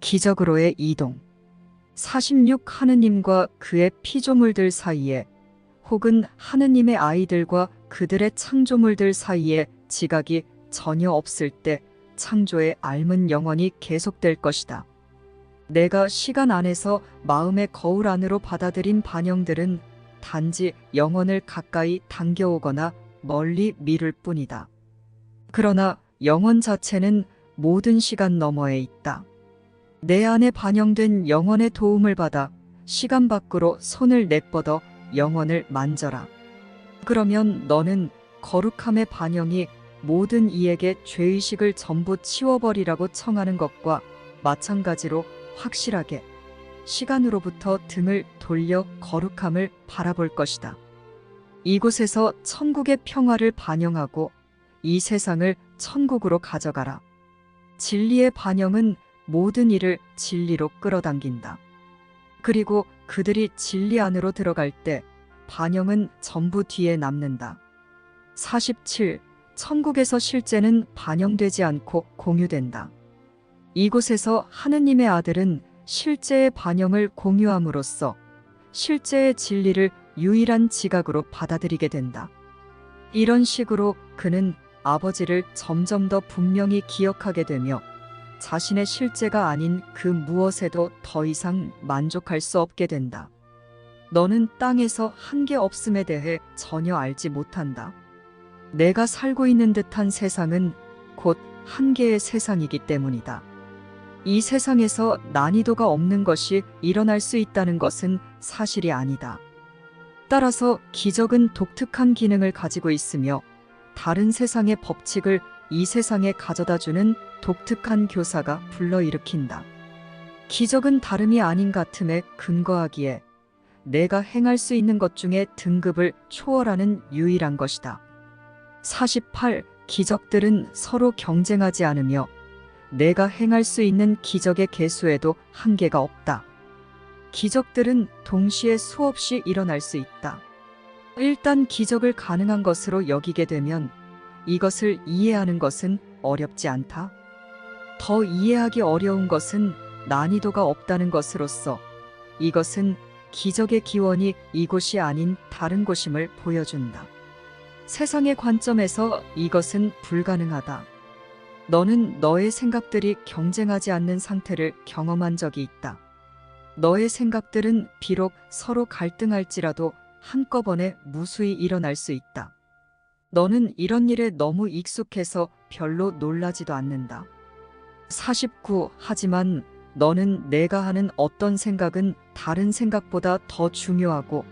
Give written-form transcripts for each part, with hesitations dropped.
기적으로의 이동. 46 하느님과 그의 피조물들 사이에, 혹은 하느님의 아이들과 그들의 창조물들 사이에 지각이 전혀 없을 때 창조의 삶은 영원히 계속될 것이다. 내가 시간 안에서 마음의 거울 안으로 받아들인 반영들은 단지 영혼을 가까이 당겨오거나 멀리 미룰 뿐이다. 그러나 영혼 자체는 모든 시간 너머에 있다. 내 안에 반영된 영혼의 도움을 받아 시간 밖으로 손을 내뻗어 영혼을 만져라. 그러면 너는 거룩함의 반영이 모든 이에게 죄의식을 전부 치워버리라고 청하는 것과 마찬가지로 확실하게 시간으로부터 등을 돌려 거룩함을 바라볼 것이다. 이곳에서 천국의 평화를 반영하고 이 세상을 천국으로 가져가라. 진리의 반영은 모든 일을 진리로 끌어당긴다. 그리고 그들이 진리 안으로 들어갈 때 반영은 전부 뒤에 남는다. 47. 천국에서 실제는 반영되지 않고 공유된다. 이곳에서 하느님의 아들은 실제의 반영을 공유함으로써 실제의 진리를 유일한 지각으로 받아들이게 된다. 이런 식으로 그는 아버지를 점점 더 분명히 기억하게 되며 자신의 실제가 아닌 그 무엇에도 더 이상 만족할 수 없게 된다. 너는 땅에서 한계 없음에 대해 전혀 알지 못한다. 내가 살고 있는 듯한 세상은 곧 한계의 세상이기 때문이다. 이 세상에서 난이도가 없는 것이 일어날 수 있다는 것은 사실이 아니다. 따라서 기적은 독특한 기능을 가지고 있으며 다른 세상의 법칙을 이 세상에 가져다주는 독특한 교사가 불러일으킨다. 기적은 다름이 아닌 같음에 근거하기에 내가 행할 수 있는 것 중에 등급을 초월하는 유일한 것이다. 48. 기적들은 서로 경쟁하지 않으며 내가 행할 수 있는 기적의 개수에도 한계가 없다. 기적들은 동시에 수없이 일어날 수 있다. 일단 기적을 가능한 것으로 여기게 되면 이것을 이해하는 것은 어렵지 않다. 더 이해하기 어려운 것은 난이도가 없다는 것으로서 이것은 기적의 기원이 이곳이 아닌 다른 곳임을 보여준다. 세상의 관점에서 이것은 불가능하다. 너는 너의 생각들이 경쟁하지 않는 상태를 경험한 적이 있다. 너의 생각들은 비록 서로 갈등할지라도 한꺼번에 무수히 일어날 수 있다. 너는 이런 일에 너무 익숙해서 별로 놀라지도 않는다. 49. 하지만 너는 내가 하는 어떤 생각은 다른 생각보다 더 중요하고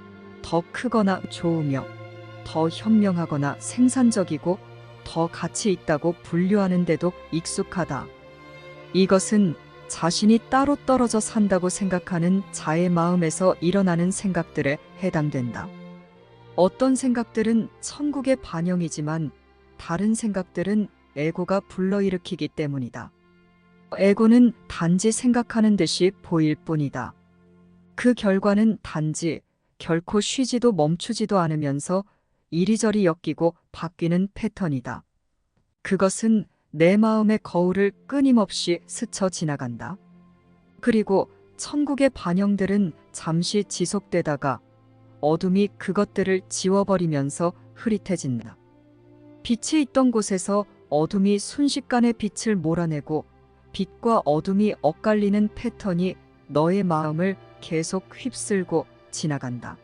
더 크거나 좋으며 더 현명하거나 생산적이고 더 가치 있다고 분류하는데도 익숙하다. 이것은 자신이 따로 떨어져 산다고 생각하는 자의 마음에서 일어나는 생각들에 해당된다. 어떤 생각들은 천국의 반영이지만 다른 생각들은 에고가 불러일으키기 때문이다. 에고는 단지 생각하는 듯이 보일 뿐이다. 그 결과는 단지 결코 쉬지도 멈추지도 않으면서 이리저리 엮이고 바뀌는 패턴이다. 그것은 내 마음의 거울을 끊임없이 스쳐 지나간다. 그리고 천국의 반영들은 잠시 지속되다가 어둠이 그것들을 지워버리면서 흐릿해진다. 빛이 있던 곳에서 어둠이 순식간에 빛을 몰아내고 빛과 어둠이 엇갈리는 패턴이 너의 마음을 계속 휩쓸고 지나간다.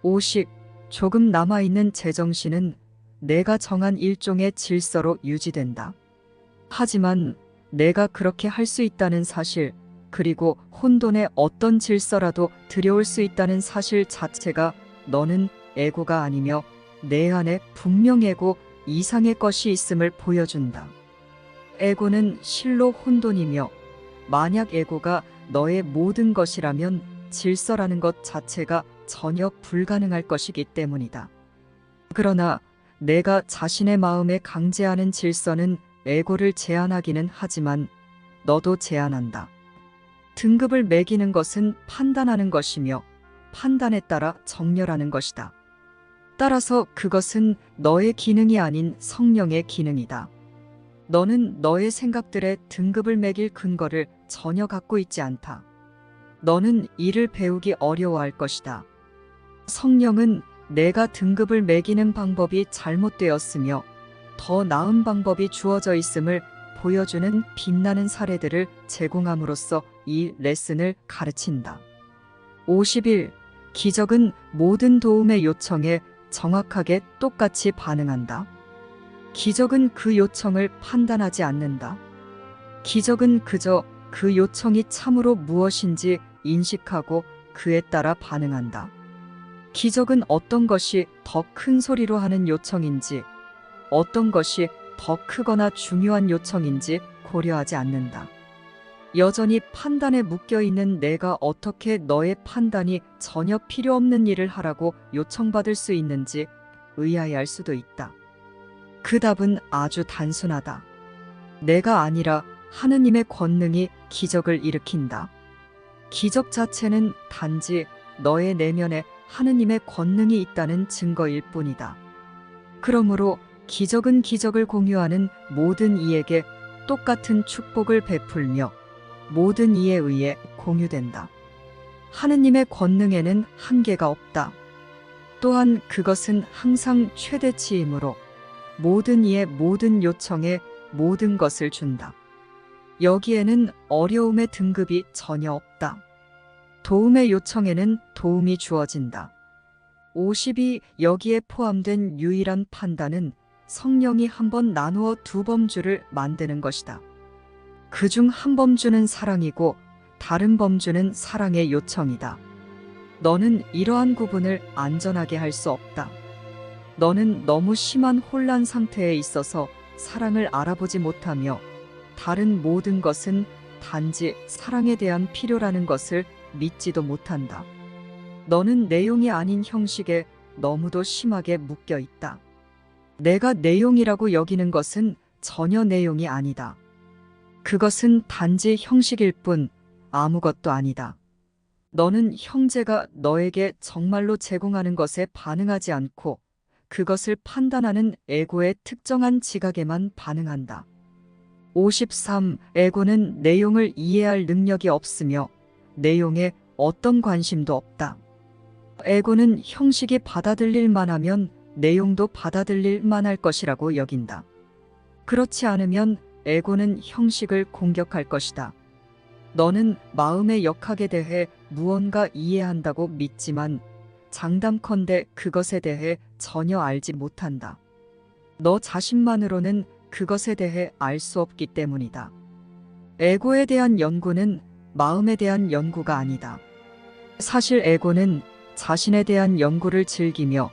50. 조금 남아있는 제정신은 내가 정한 일종의 질서로 유지된다. 하지만 내가 그렇게 할 수 있다는 사실, 그리고 혼돈의 어떤 질서라도 들여올 수 있다는 사실 자체가 너는 에고가 아니며 내 안에 분명 에고 이상의 것이 있음을 보여준다. 에고는 실로 혼돈이며 만약 에고가 너의 모든 것이라면 질서라는 것 자체가 전혀 불가능할 것이기 때문이다. 그러나 내가 자신의 마음에 강제하는 질서는 에고를 제한하기는 하지만 너도 제한한다. 등급을 매기는 것은 판단하는 것이며 판단에 따라 정렬하는 것이다. 따라서 그것은 너의 기능이 아닌 성령의 기능이다. 너는 너의 생각들의 등급을 매길 근거를 전혀 갖고 있지 않다. 너는 이를 배우기 어려워할 것이다. 성령은 내가 등급을 매기는 방법이 잘못되었으며 더 나은 방법이 주어져 있음을 보여주는 빛나는 사례들을 제공함으로써 이 레슨을 가르친다. 51. 기적은 모든 도움의 요청에 정확하게 똑같이 반응한다. 기적은 그 요청을 판단하지 않는다. 기적은 그저 그 요청이 참으로 무엇인지 인식하고 그에 따라 반응한다. 기적은 어떤 것이 더 큰 소리로 하는 요청인지, 어떤 것이 더 크거나 중요한 요청인지 고려하지 않는다. 여전히 판단에 묶여있는 내가 어떻게 너의 판단이 전혀 필요 없는 일을 하라고 요청받을 수 있는지 의아해할 수도 있다. 그 답은 아주 단순하다. 내가 아니라 하느님의 권능이 기적을 일으킨다. 기적 자체는 단지 너의 내면에 하느님의 권능이 있다는 증거일 뿐이다. 그러므로 기적은 기적을 공유하는 모든 이에게 똑같은 축복을 베풀며 모든 이에 의해 공유된다. 하느님의 권능에는 한계가 없다. 또한 그것은 항상 최대치이므로 모든 이의 모든 요청에 모든 것을 준다. 여기에는 어려움의 등급이 전혀 없다. 도움의 요청에는 도움이 주어진다. 52. 여기에 포함된 유일한 판단은 성령이 한 번 나누어 두 범주를 만드는 것이다. 그중 한 범주는 사랑이고 다른 범주는 사랑의 요청이다. 너는 이러한 구분을 안전하게 할 수 없다. 너는 너무 심한 혼란 상태에 있어서 사랑을 알아보지 못하며 다른 모든 것은 단지 사랑에 대한 필요라는 것을 믿지도 못한다. 너는 내용이 아닌 형식에 너무도 심하게 묶여 있다. 내가 내용이라고 여기는 것은 전혀 내용이 아니다. 그것은 단지 형식일 뿐 아무것도 아니다. 너는 형제가 너에게 정말로 제공하는 것에 반응하지 않고 그것을 판단하는 에고의 특정한 지각에만 반응한다. 53. 에고는 내용을 이해할 능력이 없으며 내용에 어떤 관심도 없다. 에고는 형식이 받아들일 만하면 내용도 받아들일 만할 것이라고 여긴다. 그렇지 않으면 에고는 형식을 공격할 것이다. 너는 마음의 역학에 대해 무언가 이해한다고 믿지만 장담컨대 그것에 대해 전혀 알지 못한다. 너 자신만으로는 그것에 대해 알 수 없기 때문이다. 에고에 대한 연구는 마음에 대한 연구가 아니다. 사실 에고는 자신에 대한 연구를 즐기며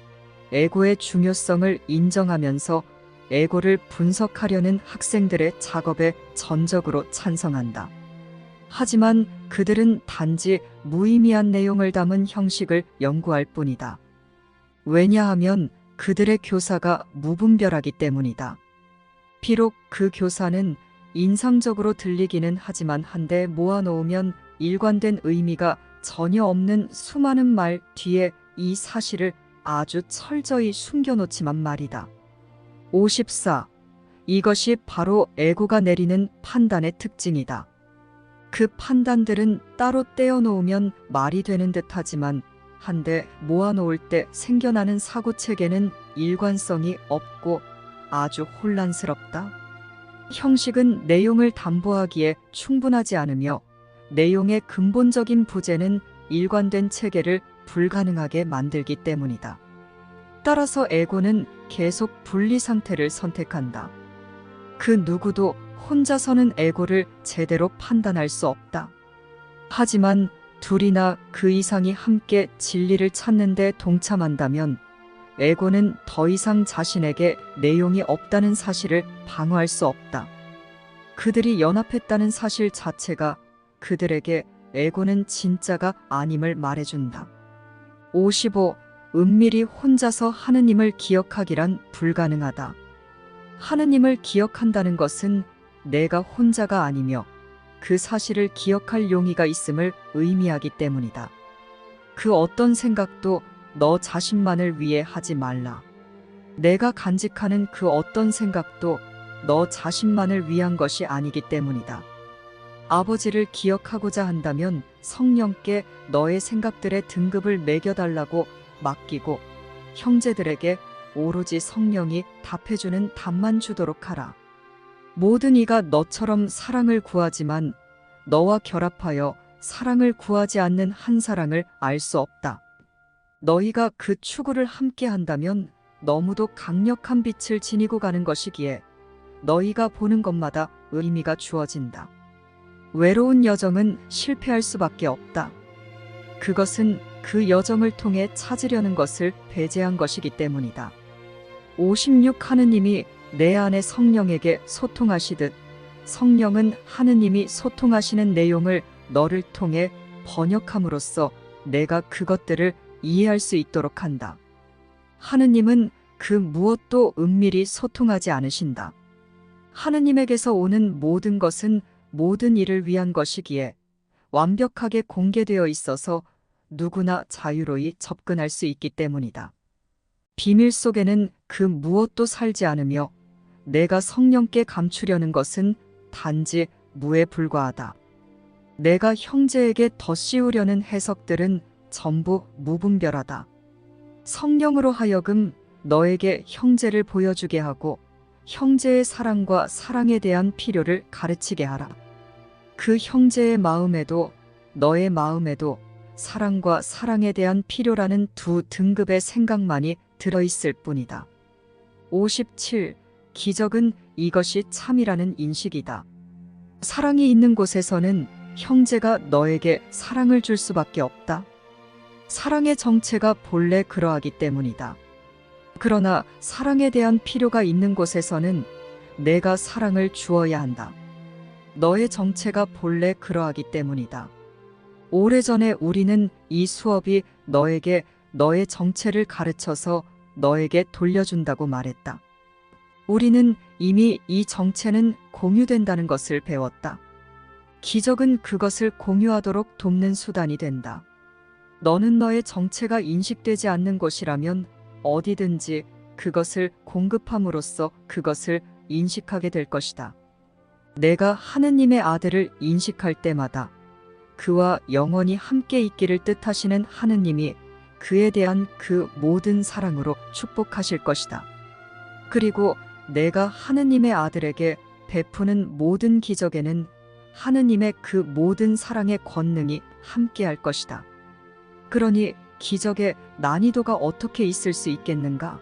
에고의 중요성을 인정하면서 에고를 분석하려는 학생들의 작업에 전적으로 찬성한다. 하지만 그들은 단지 무의미한 내용을 담은 형식을 연구할 뿐이다. 왜냐하면 그들의 교사가 무분별하기 때문이다. 비록 그 교사는 인상적으로 들리기는 하지만 한데 모아놓으면 일관된 의미가 전혀 없는 수많은 말 뒤에 이 사실을 아주 철저히 숨겨놓지만 말이다. 54. 이것이 바로 에고가 내리는 판단의 특징이다. 그 판단들은 따로 떼어놓으면 말이 되는 듯하지만 한데 모아놓을 때 생겨나는 사고체계는 일관성이 없고 아주 혼란스럽다. 형식은 내용을 담보하기에 충분하지 않으며 내용의 근본적인 부재는 일관된 체계를 불가능하게 만들기 때문이다. 따라서 에고는 계속 분리 상태를 선택한다. 그 누구도 혼자서는 에고를 제대로 판단할 수 없다. 하지만 둘이나 그 이상이 함께 진리를 찾는 데 동참한다면 에고는 더 이상 자신에게 내용이 없다는 사실을 방어할 수 없다. 그들이 연합했다는 사실 자체가 그들에게 에고는 진짜가 아님을 말해준다. 55. 은밀히 혼자서 하느님을 기억하기란 불가능하다. 하느님을 기억한다는 것은 내가 혼자가 아니며 그 사실을 기억할 용의가 있음을 의미하기 때문이다. 그 어떤 생각도 너 자신만을 위해 하지 말라. 내가 간직하는 그 어떤 생각도 너 자신만을 위한 것이 아니기 때문이다. 아버지를 기억하고자 한다면 성령께 너의 생각들의 등급을 매겨달라고 맡기고 형제들에게 오로지 성령이 답해주는 답만 주도록 하라. 모든 이가 너처럼 사랑을 구하지만 너와 결합하여 사랑을 구하지 않는 한 사랑을 알 수 없다. 너희가 그 추구를 함께 한다면 너무도 강력한 빛을 지니고 가는 것이기에 너희가 보는 것마다 의미가 주어진다. 외로운 여정은 실패할 수밖에 없다. 그것은 그 여정을 통해 찾으려는 것을 배제한 것이기 때문이다. 56 하느님이 내 안에 성령에게 소통하시듯 성령은 하느님이 소통하시는 내용을 너를 통해 번역함으로써 내가 그것들을 이해할 수 있도록 한다. 하느님은 그 무엇도 은밀히 소통하지 않으신다. 하느님에게서 오는 모든 것은 모든 일을 위한 것이기에 완벽하게 공개되어 있어서 누구나 자유로이 접근할 수 있기 때문이다. 비밀 속에는 그 무엇도 살지 않으며 내가 성령께 감추려는 것은 단지 무에 불과하다. 내가 형제에게 덧씌우려는 해석들은 전부 무분별하다. 성령으로 하여금 너에게 형제를 보여주게 하고 형제의 사랑과 사랑에 대한 필요를 가르치게 하라. 그 형제의 마음에도 너의 마음에도 사랑과 사랑에 대한 필요라는 두 등급의 생각만이 들어있을 뿐이다. 57. 기적은 이것이 참이라는 인식이다. 사랑이 있는 곳에서는 형제가 너에게 사랑을 줄 수밖에 없다. 사랑의 정체가 본래 그러하기 때문이다. 그러나 사랑에 대한 필요가 있는 곳에서는 내가 사랑을 주어야 한다. 너의 정체가 본래 그러하기 때문이다. 오래전에 우리는 이 수업이 너에게 너의 정체를 가르쳐서 너에게 돌려준다고 말했다. 우리는 이미 이 정체는 공유된다는 것을 배웠다. 기적은 그것을 공유하도록 돕는 수단이 된다. 너는 너의 정체가 인식되지 않는 곳이라면 어디든지 그것을 공급함으로써 그것을 인식하게 될 것이다. 내가 하느님의 아들을 인식할 때마다 그와 영원히 함께 있기를 뜻하시는 하느님이 그에 대한 그 모든 사랑으로 축복하실 것이다. 그리고 내가 하느님의 아들에게 베푸는 모든 기적에는 하느님의 그 모든 사랑의 권능이 함께할 것이다. 그러니 기적의 난이도가 어떻게 있을 수 있겠는가?